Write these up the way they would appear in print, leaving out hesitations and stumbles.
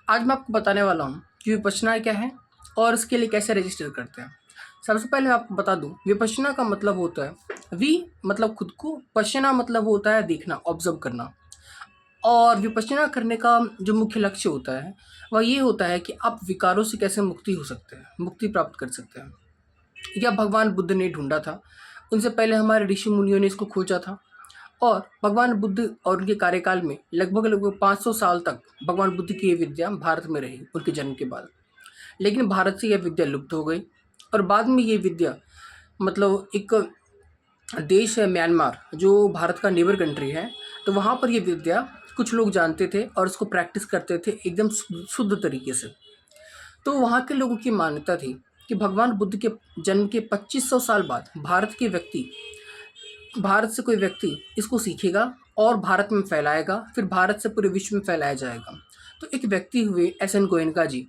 आज मैं आपको बताने वाला हूँ कि विपश्यना क्या है और इसके लिए कैसे रजिस्टर करते हैं। सबसे पहले मैं आपको बता दूँ, विपश्यना का मतलब होता है मतलब खुद को, पश्यना मतलब होता है देखना, ऑब्जर्व करना। और विपश्यना करने का जो मुख्य लक्ष्य होता है वह ये होता है कि आप विकारों से कैसे मुक्ति हो सकते हैं, मुक्ति प्राप्त कर सकते हैं। यह भगवान बुद्ध ने ढूंढा था। उनसे पहले हमारे ऋषि मुनियों ने इसको खोजा था। और भगवान बुद्ध और उनके कार्यकाल में लगभग 500 साल तक भगवान बुद्ध की ये विद्या भारत में रही उनके जन्म के बाद। लेकिन भारत से यह विद्या लुप्त हो गई। और बाद में ये विद्या मतलब एक देश है म्यांमार, जो भारत का नेबर कंट्री है, तो वहाँ पर ये विद्या कुछ लोग जानते थे और उसको प्रैक्टिस करते थे एकदम शुद्ध तरीके से। तो वहाँ के लोगों की मान्यता थी कि भगवान बुद्ध के जन्म के 2500 साल बाद भारत से कोई व्यक्ति इसको सीखेगा और भारत में फैलाएगा, फिर भारत से पूरे विश्व में फैलाया जाएगा। तो एक व्यक्ति हुए एस.एन. गोयनका जी।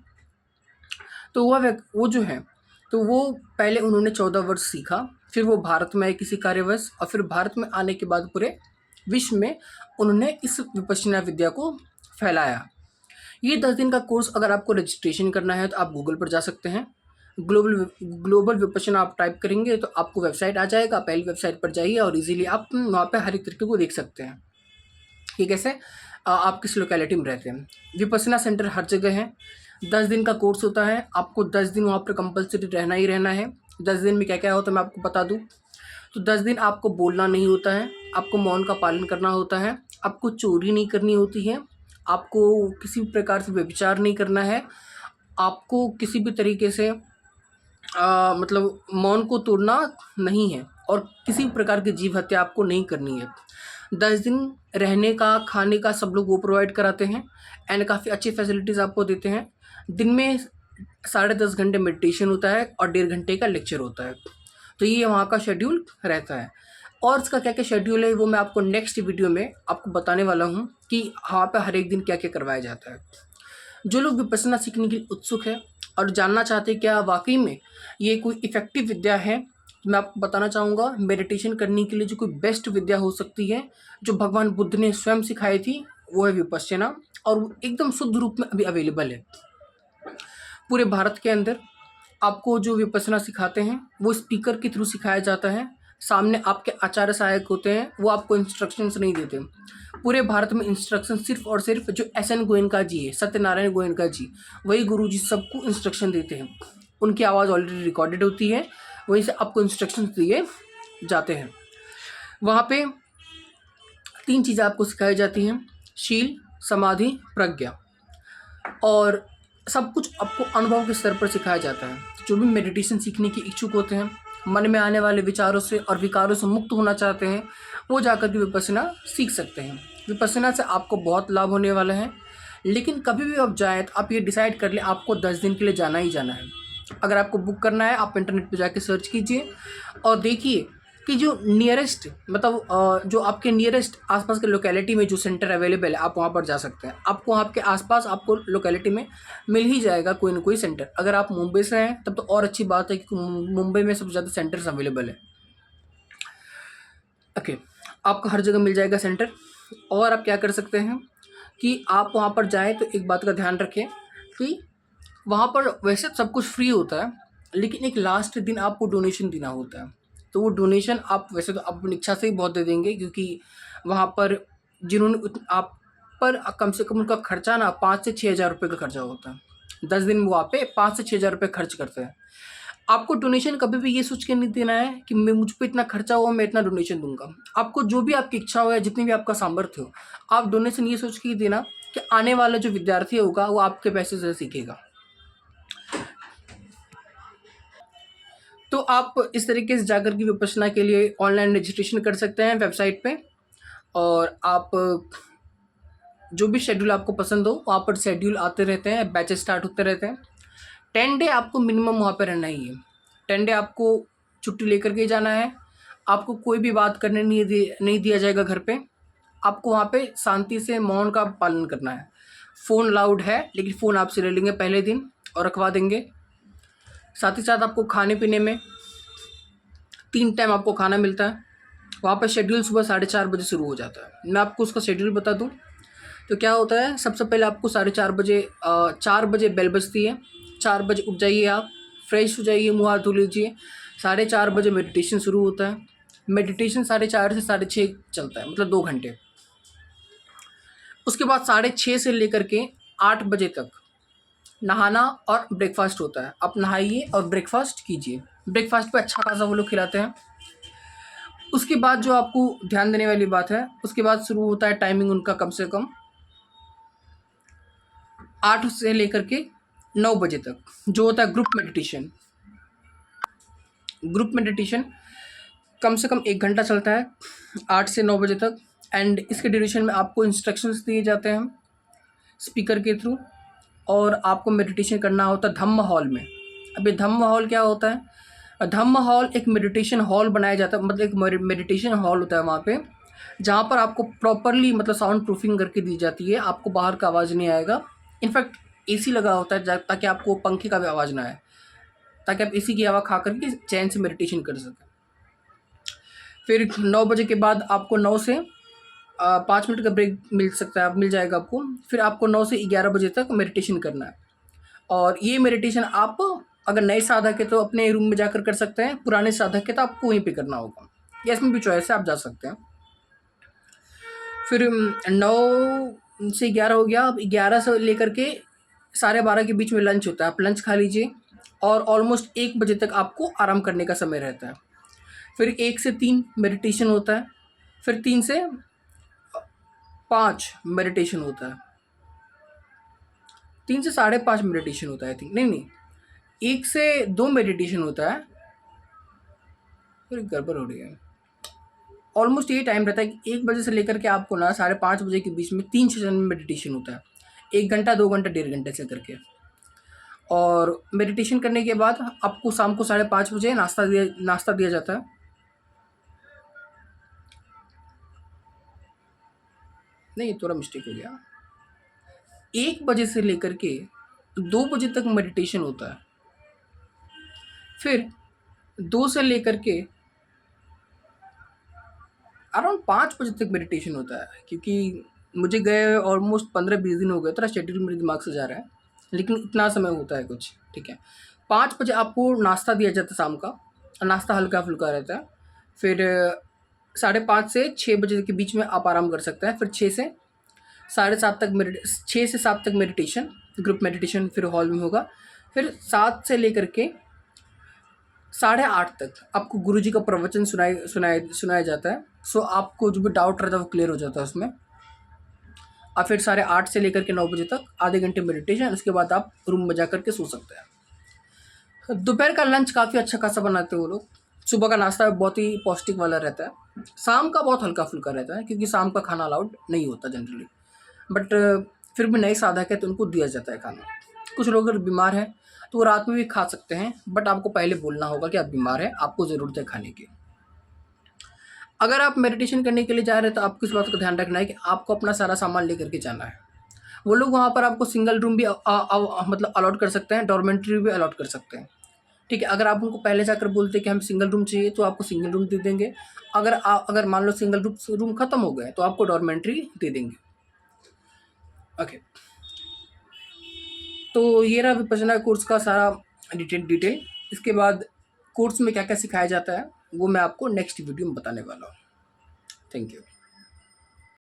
तो वो जो है, तो वो पहले उन्होंने 14 वर्ष सीखा, फिर वो भारत में आए किसी कार्यवश, और फिर भारत में आने के बाद पूरे विश्व में उन्होंने इस विपश्यना विद्या को फैलाया। ये 10 दिन का कोर्स अगर आपको रजिस्ट्रेशन करना है तो आप गूगल पर जा सकते हैं। ग्लोबल विपश्यना आप टाइप करेंगे तो आपको वेबसाइट आ जाएगा। पहली वेबसाइट पर जाइए और इजीली आप वहाँ पे हर एक तरीके को देख सकते हैं कि कैसे आप किस लोकेलिटी में रहते हैं। विपश्यना सेंटर हर जगह है। 10 दिन का कोर्स होता है। आपको 10 दिन वहाँ पर कंपल्सरी रहना ही रहना है। 10 दिन में क्या क्या होता है मैं आपको बता दूँ। तो 10 दिन आपको बोलना नहीं होता है, आपको मौन का पालन करना होता है, आपको चोरी नहीं करनी होती है, आपको किसी भी प्रकार से व्यभिचार नहीं करना है, आपको किसी भी तरीके से मतलब मौन को तोड़ना नहीं है, और किसी भी प्रकार की जीव हत्या आपको नहीं करनी है। 10 दिन रहने का, खाने का सब लोग वो प्रोवाइड कराते हैं एंड काफ़ी अच्छी फैसिलिटीज़ आपको देते हैं। दिन में 10.5 घंटे मेडिटेशन होता है और 1.5 घंटे का लेक्चर होता है। तो ये वहाँ का शेड्यूल रहता है। और इसका क्या क्या शेड्यूल है वो मैं आपको नेक्स्ट वीडियो में आपको बताने वाला हूँ कि वहाँ पे हर एक दिन क्या क्या करवाया जाता है। जो लोग विपश्यना सीखने के लिए उत्सुक है और जानना चाहते हैं क्या वाकई में ये कोई इफ़ेक्टिव विद्या है, तो मैं आपको बताना चाहूँगा मेडिटेशन करने के लिए जो कोई बेस्ट विद्या हो सकती है, जो भगवान बुद्ध ने स्वयं सिखाई थी, वो है विपश्यना। और वो एकदम शुद्ध रूप में अभी अवेलेबल है पूरे भारत के अंदर। आपको जो विपश्यना सिखाते हैं वो स्पीकर के थ्रू सिखाया जाता है। सामने आपके आचार्य सहायक होते हैं, वो आपको इंस्ट्रक्शंस नहीं देते। पूरे भारत में इंस्ट्रक्शन सिर्फ और सिर्फ जो एस.एन. गोयनका जी है, सत्यनारायण गोयनका जी, वही गुरु जी सबको इंस्ट्रक्शन देते हैं। उनकी आवाज़ ऑलरेडी रिकॉर्डेड होती है, वहीं से आपको इंस्ट्रक्शन दिए जाते हैं। वहाँ पे 3 चीज़ें आपको सिखाई जाती हैं: शील, समाधि, प्रज्ञा। और सब कुछ आपको अनुभव के स्तर पर सिखाया जाता है। जो भी मेडिटेशन सीखने के इच्छुक होते हैं, मन में आने वाले विचारों से और विकारों से मुक्त होना चाहते हैं, वो जाकर के विपश्यना सीख सकते हैं। विपश्यना से आपको बहुत लाभ होने वाला है। लेकिन कभी भी आप जाएँ तो आप ये डिसाइड कर लें आपको 10 दिन के लिए जाना ही जाना है। अगर आपको बुक करना है आप इंटरनेट पे जाके सर्च कीजिए और देखिए कि जो नियरेस्ट मतलब जो आपके नियरेस्ट आसपास के लोकेलिटी में जो सेंटर अवेलेबल है, आप वहाँ पर जा सकते हैं। आपको आपके आसपास आपको लोकेलिटी में मिल ही जाएगा कोई ना कोई सेंटर। अगर आप मुंबई से हैं तब तो और अच्छी बात है कि मुंबई में सबसे ज़्यादा सेंटर्स अवेलेबल है। ओके, आपको हर जगह मिल जाएगा सेंटर। और आप क्या कर सकते हैं कि आप वहाँ पर जाएँ तो एक बात का ध्यान रखें कि वहाँ पर वैसे सब कुछ फ्री होता है, लेकिन एक लास्ट दिन आपको डोनेशन देना होता है। तो वो डोनेशन आप वैसे तो अपनी इच्छा से ही बहुत दे देंगे, क्योंकि वहाँ पर जिन्होंने आप पर कम से कम उनका खर्चा ना 5 से 6 हज़ार रुपये का खर्चा होता है। 10 दिन वो वहाँ पे 5 से 6 हज़ार रुपये खर्च करते हैं। आपको डोनेशन कभी भी ये सोच के नहीं देना है कि मैं मुझ पे इतना खर्चा हुआ मैं इतना डोनेशन दूंगा। आपको जो भी आपकी इच्छा हो या जितनी भी आपका सामर्थ्य हो, आप डोनेशन ये सोच के ही देना कि आने वाला जो विद्यार्थी होगा वो आपके पैसे से सीखेगा। तो आप इस तरीके से जाकर के विपश्यना के लिए ऑनलाइन रजिस्ट्रेशन कर सकते हैं वेबसाइट पे। और आप जो भी शेड्यूल आपको पसंद हो वहाँ पर शेड्यूल आते रहते हैं, बैचेस स्टार्ट होते रहते हैं। 10 डे आपको मिनिमम वहाँ पर रहना ही है। 10 डे आपको छुट्टी लेकर के जाना है। आपको कोई भी बात करने नहीं दिया जाएगा घर पे। आपको वहाँ पे शांति से मौन का पालन करना है। फ़ोन लाउड है, लेकिन फ़ोन आपसे ले लेंगे पहले दिन और रखवा देंगे। साथ ही साथ आपको खाने पीने में 3 टाइम आपको खाना मिलता है। वहाँ पर शेड्यूल सुबह 4:30 बजे शुरू हो जाता है। मैं आपको उसका शेड्यूल बता दूँ। तो क्या होता है, सबसे पहले आपको 4:30 बजे 4 बजे बेल बजती है, 4 बजे उठ जाइए आप, फ्रेश हो जाइए, मुँह हाथ धो लीजिए। 4:30 बजे मेडिटेशन शुरू होता है। मेडिटेशन 4:30 से 6:30 चलता है, मतलब 2 घंटे। उसके बाद 6:30 से लेकर के 8 बजे तक नहाना और ब्रेकफास्ट होता है। आप नहाइए और ब्रेकफास्ट कीजिए। ब्रेकफास्ट पे अच्छा खासा वो लोग खिलाते हैं। उसके बाद जो आपको ध्यान देने वाली बात है, उसके बाद शुरू होता है टाइमिंग उनका कम से कम 8 से लेकर के 9 बजे तक, जो होता है ग्रुप मेडिटेशन। ग्रुप मेडिटेशन कम से कम 1 घंटा चलता है, 8 से 9 बजे तक। एंड इसके ड्यूरेशन में आपको इंस्ट्रक्शंस दिए जाते हैं स्पीकर के थ्रू, और आपको मेडिटेशन करना होता है धम्म हॉल में। अब ये धम्म हॉल क्या होता है? धम्म हॉल एक मेडिटेशन हॉल बनाया जाता है, मतलब एक मेडिटेशन हॉल होता है वहाँ पे, जहाँ पर आपको प्रॉपरली मतलब साउंड प्रूफिंग करके दी जाती है। आपको बाहर का आवाज़ नहीं आएगा। इनफैक्ट एसी लगा होता है ताकि आपको पंखे का भी आवाज़ ना आए, ताकि आप एसी की हवा खा करके चैन से मेडिटेशन कर सकें। फिर 9 बजे के बाद आपको 9 से 5 मिनट का ब्रेक मिल सकता है, मिल जाएगा आपको। फिर आपको 9 से 11 बजे तक मेडिटेशन करना है। और ये मेडिटेशन आप अगर नए साधक है तो अपने रूम में जाकर कर सकते हैं, पुराने साधक है तो आपको वहीं पे करना होगा, या इसमें भी चॉइस है, आप जा सकते हैं। फिर 9 से 11 हो गया। अब 11 से लेकर के 12:30 के बीच में लंच होता है, आप लंच खा लीजिए। और ऑलमोस्ट 1 बजे तक आपको आराम करने का समय रहता है। फिर 1 से 3 मेडिटेशन होता है। फिर 3 से 5 मेडिटेशन होता है। 3 से 5:30 मेडिटेशन होता है, आई थिंक। नहीं, 1 से 2 मेडिटेशन होता है। फिर गड़बड़ हो रही है। ऑलमोस्ट ये टाइम रहता है कि 1 बजे से लेकर के आपको ना 5:30 बजे के बीच में 3 सेशन में मेडिटेशन होता है। 1 घंटा, 2 घंटा, 1.5 घंटे से करके। और मेडिटेशन करने के बाद आपको शाम को 5:30 बजे नाश्ता दिया जाता है। नहीं, ये थोड़ा मिस्टेक हो गया। 1 बजे से लेकर के 2 बजे तक मेडिटेशन होता है। फिर 2 से लेकर के अराउंड 5 बजे तक मेडिटेशन होता है, क्योंकि मुझे गए ऑलमोस्ट 15-20 दिन हो गए, थोड़ा शेड्यूल मेरे दिमाग से जा रहा है, लेकिन इतना समय होता है कुछ, ठीक है। 5 बजे आपको नाश्ता दिया जाता है शाम का, नाश्ता हल्का फुल्का रहता है। फिर 5:30 से 6 बजे के बीच में आप आराम कर सकते हैं। फिर 6 से 7:30 तक 6 से 7 तक मेडिटेशन, ग्रुप मेडिटेशन फिर हॉल में होगा। फिर 7 से लेकर के 8:30 तक आपको गुरुजी का प्रवचन सुनाया जाता है। सो आपको जो भी डाउट रहता है वो क्लियर हो जाता है उसमें। और फिर 8:30 से लेकर के 9 बजे तक आधे घंटे मेडिटेशन, उसके बाद आप रूम में जा कर के सो सकते हैं। दोपहर का लंच काफ़ी अच्छा खासा बनाते हैं वो लोग। सुबह का नाश्ता बहुत ही पौष्टिक वाला रहता है। शाम का बहुत हल्का फुल्का रहता है, क्योंकि शाम का खाना अलाउड नहीं होता जनरली। बट फिर भी नए साधक है तो उनको दिया जाता है खाना। कुछ लोग अगर बीमार हैं तो वो रात में भी खा सकते हैं, बट आपको पहले बोलना होगा कि आप बीमार हैं, आपको ज़रूरत है खाने की। अगर आप मेडिटेशन करने के लिए जा रहे हैं तो आपको इस बात का ध्यान रखना है कि आपको अपना सारा सामान लेकर के जाना है। वो लोग वहाँ पर आपको सिंगल रूम भी मतलब अलॉट कर सकते हैं, डॉर्मेंट्री भी अलॉट कर सकते हैं, ठीक है। अगर आप उनको पहले जाकर बोलते हैं कि हम सिंगल रूम चाहिए तो आपको सिंगल रूम दे देंगे। अगर मान लो सिंगल रूम ख़त्म हो गए तो आपको डॉर्मेंट्री दे देंगे। ओके, तो ये रहा विपश्यना कोर्स का सारा डिटेल। इसके बाद कोर्स में क्या क्या सिखाया जाता है वो मैं आपको नेक्स्ट वीडियो में बताने वाला हूँ। Thank you.